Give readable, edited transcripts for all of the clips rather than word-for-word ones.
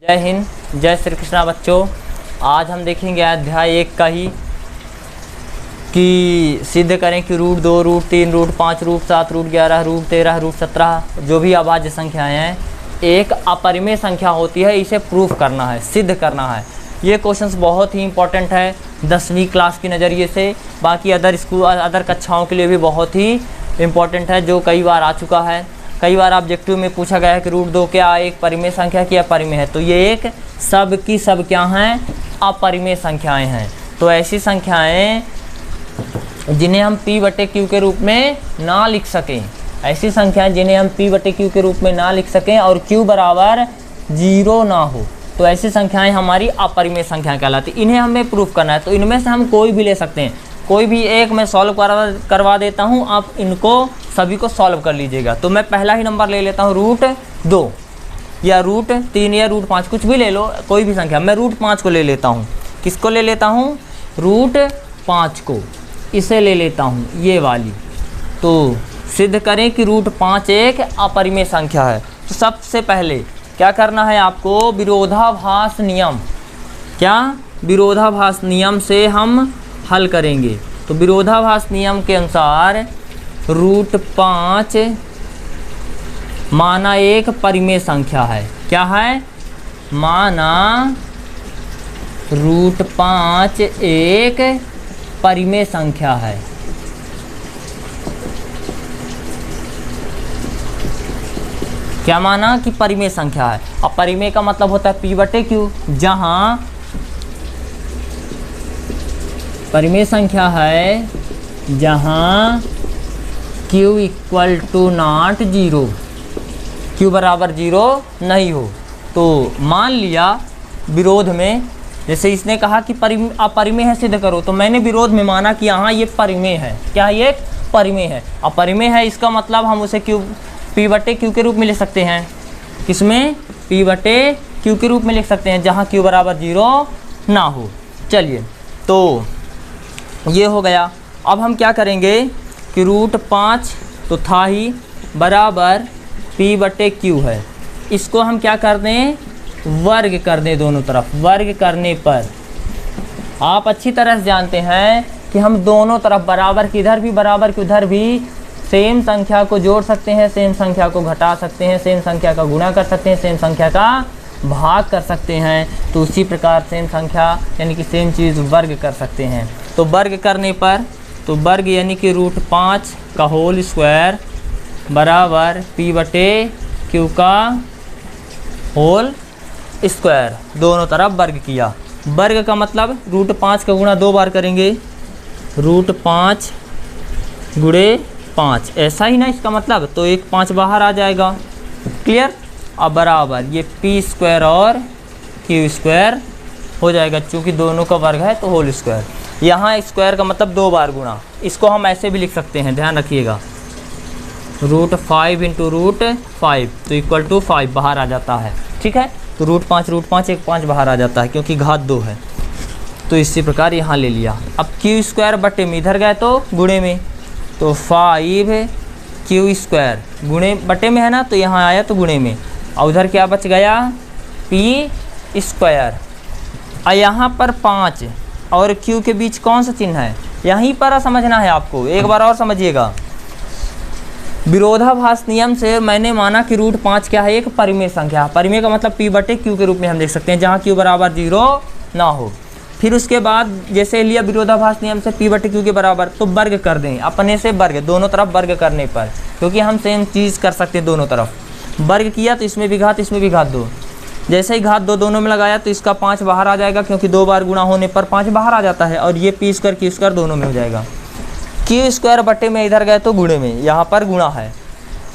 जय हिंद, जय श्री कृष्णा बच्चों। आज हम देखेंगे अध्याय 1 का ही कि सिद्ध करें कि root 2, root 3, root 5, root 7, root 11, root 13, root 17 जो भी अभाज्य संख्याएं हैं एक अपरिमेय संख्या होती है, इसे प्रूफ करना है, सिद्ध करना है। ये क्वेश्चंस बहुत ही इंपॉर्टेंट है 10वीं क्लास के नज़रिए से, बाकी अदर कक्षाओं के लिए भी बहुत ही इम्पॉर्टेंट है, जो कई बार आ चुका है। कई बार ऑब्जेक्टिव में पूछा गया है कि रूट 2 क्या एक परिमेय संख्या की अपरिमेय है, तो ये एक सब की सब क्या हैं, अपरिमेय संख्याएं हैं। तो ऐसी संख्याएं जिन्हें हम p/q के रूप में ना लिख सकें, ऐसी संख्याएं जिन्हें हम p/q के रूप में ना लिख सकें और q बराबर 0 ना हो, तो ऐसी संख्याएं हमारी अपरिमेय संख्या कहलाती। इन्हें हमें प्रूफ करना है, तो इनमें से हम कोई भी ले सकते हैं, कोई भी एक मैं सॉल्व करवा देता हूं, आप इनको सभी को सॉल्व कर लीजिएगा। तो मैं पहला ही नंबर ले लेता हूं, रूट 2 या रूट 3 या रूट 5, कुछ भी ले लो, कोई भी संख्या। मैं रूट 5 को ले लेता हूं। किसको ले लेता हूं? रूट 5 को, इसे ले लेता हूं, ये वाली। तो सिद्ध करें कि रूट 5 एक अपरिमेय संख्या है। तो सबसे पहले क्या करना है आपको? विरोधाभास नियम। क्या? विरोधाभास नियम से हम हल करेंगे। तो विरोधाभास नियम के अनुसार रूट 5 माना एक परिमेय संख्या है। क्या है? माना रूट 5 एक परिमेय संख्या है। क्या माना? कि परिमेय संख्या है। अब परिमेय का मतलब होता है p/q, जहां परिमेय संख्या है जहां q = नॉट 0, q बराबर 0 नहीं हो। तो मान लिया विरोध में, जैसे इसने कहा कि अपरिमेय है सिद्ध करो, तो मैंने विरोध में माना कि यहाँ ये परिमेय है। क्या ये परिमेय है? अपरिमेय है, इसका मतलब हम उसे p/q के रूप में लिख सकते हैं। किसमें? p/q के रूप में लिख सकते हैं, जहाँ q बराबर 0 ना हो। चलिए, तो ये हो गया। अब हम क्या करेंगे कि रूट 5 तो था ही, बराबर p/q है। इसको हम क्या कर दें? वर्ग कर दें दोनों तरफ। वर्ग करने पर आप अच्छी तरह से जानते हैं कि हम दोनों तरफ बराबर की इधर भी बराबर की उधर भी सेम संख्या को जोड़ सकते हैं, सेम संख्या को घटा सकते हैं, सेम संख्या का गुणा कर सकते हैं, सेम संख्या का भाग कर सकते हैं। तो उसी प्रकार सेम संख्या यानी कि सेम चीज़ वर्ग कर सकते हैं। तो वर्ग करने पर, तो वर्ग यानी कि रूट 5 का होल स्क्वायर बराबर p/q का होल स्क्वायर, दोनों तरफ वर्ग किया। वर्ग का मतलब रूट 5 का गुणा 2 बार करेंगे, रूट 5 गुणे 5, ऐसा ही ना इसका मतलब। तो एक 5 बाहर आ जाएगा। क्लियर? अब बराबर ये p² और q² हो जाएगा, चूँकि दोनों का वर्ग है तो होल स्क्वायर। यहाँ स्क्वायर का मतलब 2 बार गुणा। इसको हम ऐसे भी लिख सकते हैं, ध्यान रखिएगा, रूट 5 × रूट 5 तो = 5 बाहर आ जाता है। ठीक है? तो रूट 5 एक 5 बाहर आ जाता है, क्योंकि घात 2 है। तो इसी प्रकार यहाँ ले लिया। अब q² बटे में इधर गए तो गुणे में, तो 5q² गुणे बटे में है ना, तो यहाँ आया तो गुणे में, और उधर क्या बच गया? p²। और यहाँ पर 5 और q के बीच कौन सा चिन्ह है, यहीं पर समझना है आपको। एक बार और समझिएगा। विरोधाभास नियम से मैंने माना कि रूट 5 क्या है? एक परिमेय संख्या। परिमेय का मतलब p/q के रूप में हम देख सकते हैं, जहाँ q बराबर 0 ना हो। फिर उसके बाद जैसे लिया विरोधाभास नियम से p/q के बराबर, तो वर्ग कर दें, अपने से वर्ग, दोनों तरफ वर्ग करने पर, क्योंकि हम सेम चीज़ कर सकते हैं दोनों तरफ। वर्ग किया तो इसमें भी घात, इसमें भी घात 2। जैसे ही घात 2 दोनों में लगाया तो इसका 5 बाहर आ जाएगा, क्योंकि 2 बार गुणा होने पर 5 बाहर आ जाता है। और ये p² q² दोनों में हो जाएगा। q² बटे में इधर गए तो गुणे में, यहाँ पर गुणा है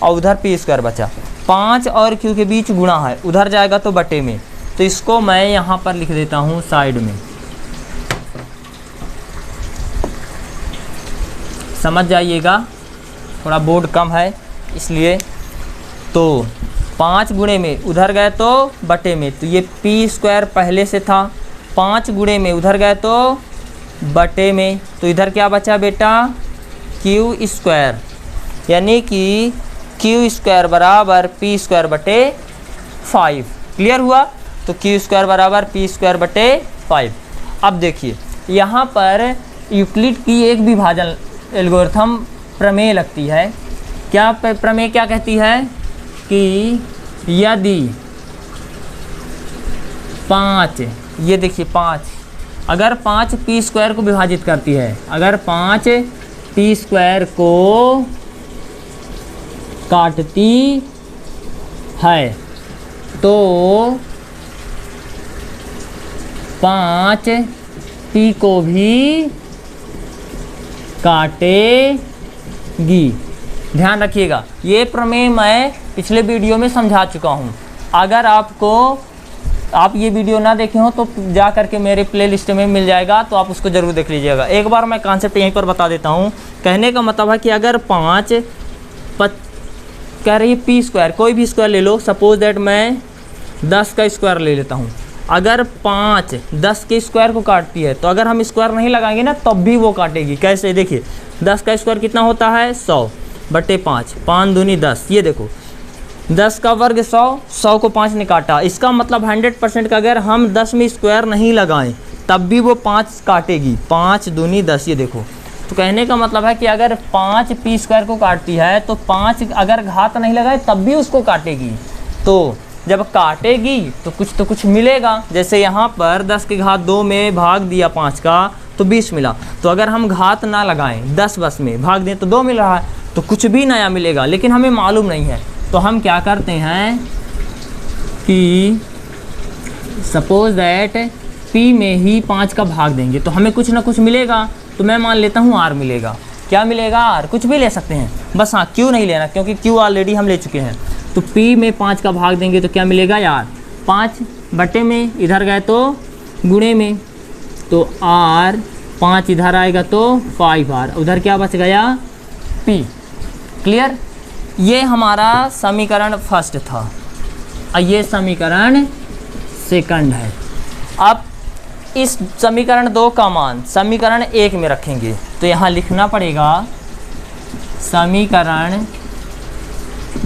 और उधर p² बचा। 5 और q के बीच गुणा है, उधर जाएगा तो बटे में। तो इसको मैं यहाँ पर लिख देता हूँ साइड में, समझ जाइएगा, थोड़ा बोर्ड कम है इसलिए। तो 5 गुणे में उधर गए तो बटे में, तो ये p² पहले से था, 5 गुणे में उधर गए तो बटे में, तो इधर क्या बचा बेटा? q², यानी कि q² बराबर p² बटे 5। क्लियर हुआ? तो क्यू स्क्वायर बराबर पी स्क्वायर बटे 5। अब देखिए यहाँ पर यूक्लिड की एक विभाजन एल्गोरिथम प्रमेय लगती है। क्या प्रमेय क्या कहती है कि यदि 5, ये देखिए 5, अगर 5 पी स्क्वायर को विभाजित करती है, अगर 5 पी स्क्वायर को काटती है तो 5 पी को भी काटेगी। ध्यान रखिएगा, ये प्रमेय मैं पिछले वीडियो में समझा चुका हूँ। अगर आप ये वीडियो ना देखे हो तो जा करके मेरे प्लेलिस्ट में मिल जाएगा, तो आप उसको ज़रूर देख लीजिएगा। एक बार मैं कॉन्सेप्ट यहीं पर बता देता हूँ। कहने का मतलब है कि अगर 5 कह रही है पी स्क्वायर, कोई भी स्क्वायर ले लो, सपोज दैट मैं 10 का स्क्वायर ले लेता हूँ। अगर 5 10 के स्क्वायर को काटती है तो अगर हम स्क्वायर नहीं लगाएंगे ना तब भी वो काटेगी। कैसे? देखिए 10 का स्क्वायर कितना होता है 100 बटे 5, 5 दूनी 10। ये देखो 10 का वर्ग 100, 100 को 5 ने काटा। इसका मतलब 100% का अगर हम 10 में स्क्वायर नहीं लगाएं तब भी वो 5 काटेगी। 5 दूनी 10, ये देखो। तो कहने का मतलब है कि अगर 5 पी स्क्वायर को काटती है तो 5 अगर घात नहीं लगाए तब भी उसको काटेगी। तो जब काटेगी तो कुछ मिलेगा। जैसे यहाँ पर 10 के घात 2 में भाग दिया 5 का तो 20 मिला। तो अगर हम घात ना लगाएं 10 बस में भाग दें तो 2 मिल रहा है, तो कुछ भी नया मिलेगा, लेकिन हमें मालूम नहीं है। तो हम क्या करते हैं कि सपोज दैट P में ही 5 का भाग देंगे तो हमें कुछ ना कुछ मिलेगा। तो मैं मान लेता हूँ R मिलेगा। क्या मिलेगा? R। कुछ भी ले सकते हैं, बस हाँ Q नहीं लेना, क्योंकि Q ऑलरेडी हम ले चुके हैं। तो P में 5 का भाग देंगे तो क्या मिलेगा यार? 5 बटे में इधर गए तो गुणे में, तो R 5 इधर आएगा तो 5R, उधर क्या बच गया? P। क्लियर? ये हमारा समीकरण फर्स्ट था और ये समीकरण सेकंड है। अब इस समीकरण 2 का मान समीकरण 1 में रखेंगे तो यहाँ लिखना पड़ेगा समीकरण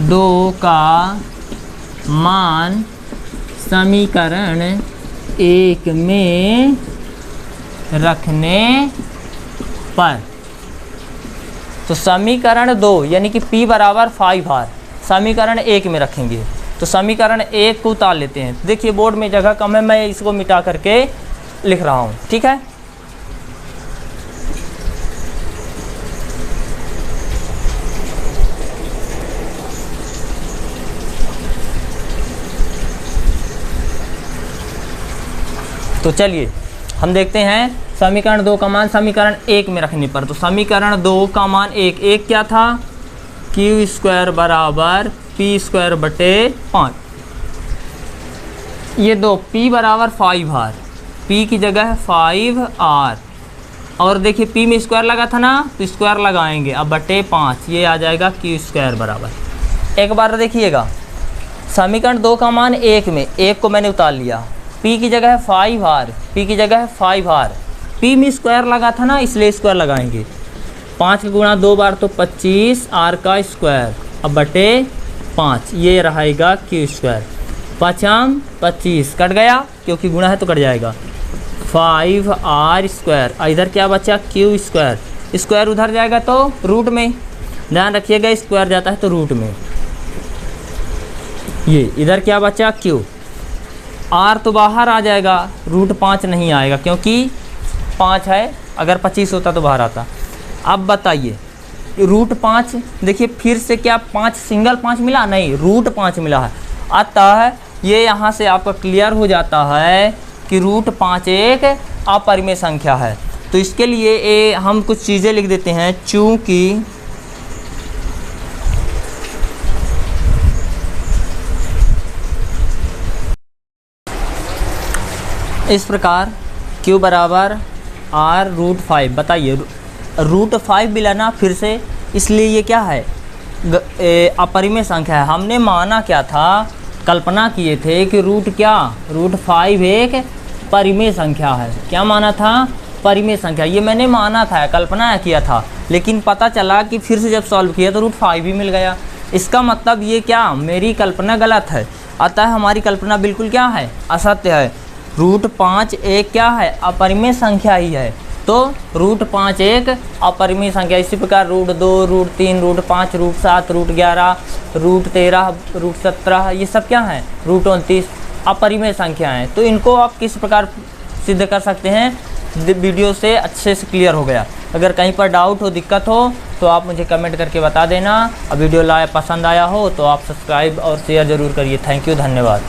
2 का मान समीकरण 1 में रखने पर, तो समीकरण 2 यानी कि P बराबर 5R समीकरण 1 में रखेंगे। तो समीकरण 1 को उतार लेते हैं। देखिए बोर्ड में जगह कम है, मैं इसको मिटा करके लिख रहा हूँ, ठीक है। तो चलिए हम देखते हैं समीकरण 2 का मान समीकरण 1 में रखने पर। तो समीकरण 2 का मान 1 क्या था? क्यू स्क्वायर बराबर पी स्क्वायर बटे 5। ये 2 P बराबर 5R, P की जगह है 5R। और देखिए P में स्क्वायर लगा था ना, तो स्क्वायर लगाएंगे, अब बटे 5, ये आ जाएगा क्यू स्क्वायर बराबर। एक बार देखिएगा समीकरण 2 का मान 1 में 1 को मैंने उतार लिया, P की जगह है 5R, P की जगह है 5R। P में स्क्वायर लगा था ना, इसलिए स्क्वायर लगाएंगे। 5 का गुणा 2 बार तो 25 R का स्क्वायर, अब बटे 5, ये रहेगा क्यू स्क्वायर। 5 25 कट गया, क्योंकि गुणा है तो कट जाएगा। 5R स्क्वायर, इधर क्या बचा? Q square. स्क्वायर उधर जाएगा तो रूट में, ध्यान रखिएगा स्क्वायर जाता है तो रूट में। ये इधर क्या बचा? क्यू। R तो बाहर आ जाएगा, रूट 5 नहीं आएगा क्योंकि 5 है, अगर 25 होता तो बाहर आता। अब बताइए रूट 5, देखिए फिर से क्या 5 सिंगल 5 मिला? नहीं, रूट 5 मिला है। अतः ये यहाँ से आपका क्लियर हो जाता है कि रूट 5 एक अपरिमेय संख्या है। तो इसके लिए हम कुछ चीज़ें लिख देते हैं। चूँकि इस प्रकार Q बराबर R रूट 5। बताइए रूट 5 मिलाना फिर से, इसलिए ये क्या है? अपरिमेय संख्या है। हमने माना क्या था? कल्पना किए थे कि रूट 5 एक परिमेय संख्या है। क्या माना था? परिमेय संख्या। ये मैंने माना था, कल्पना किया था, लेकिन पता चला कि फिर से जब सॉल्व किया तो रूट 5 ही मिल गया। इसका मतलब ये क्या? मेरी कल्पना गलत है। अतः हमारी कल्पना बिल्कुल क्या है, असत्य है। रूट 5 एक क्या है, अपरिमेय संख्या ही है। तो रूट 5 एक अपरिमेय संख्या। इसी प्रकार root 2, root 3, root 5, root 7, root 11, root 13, root 17 ये सब क्या हैं, रूट 29 अपरिमेय संख्या हैं। तो इनको आप किस प्रकार सिद्ध कर सकते हैं, वीडियो से अच्छे से क्लियर हो गया। अगर कहीं पर डाउट हो, दिक्कत हो तो आप मुझे कमेंट करके बता देना। अब वीडियो पसंद आया हो तो आप सब्सक्राइब और शेयर ज़रूर करिए। थैंक यू, धन्यवाद।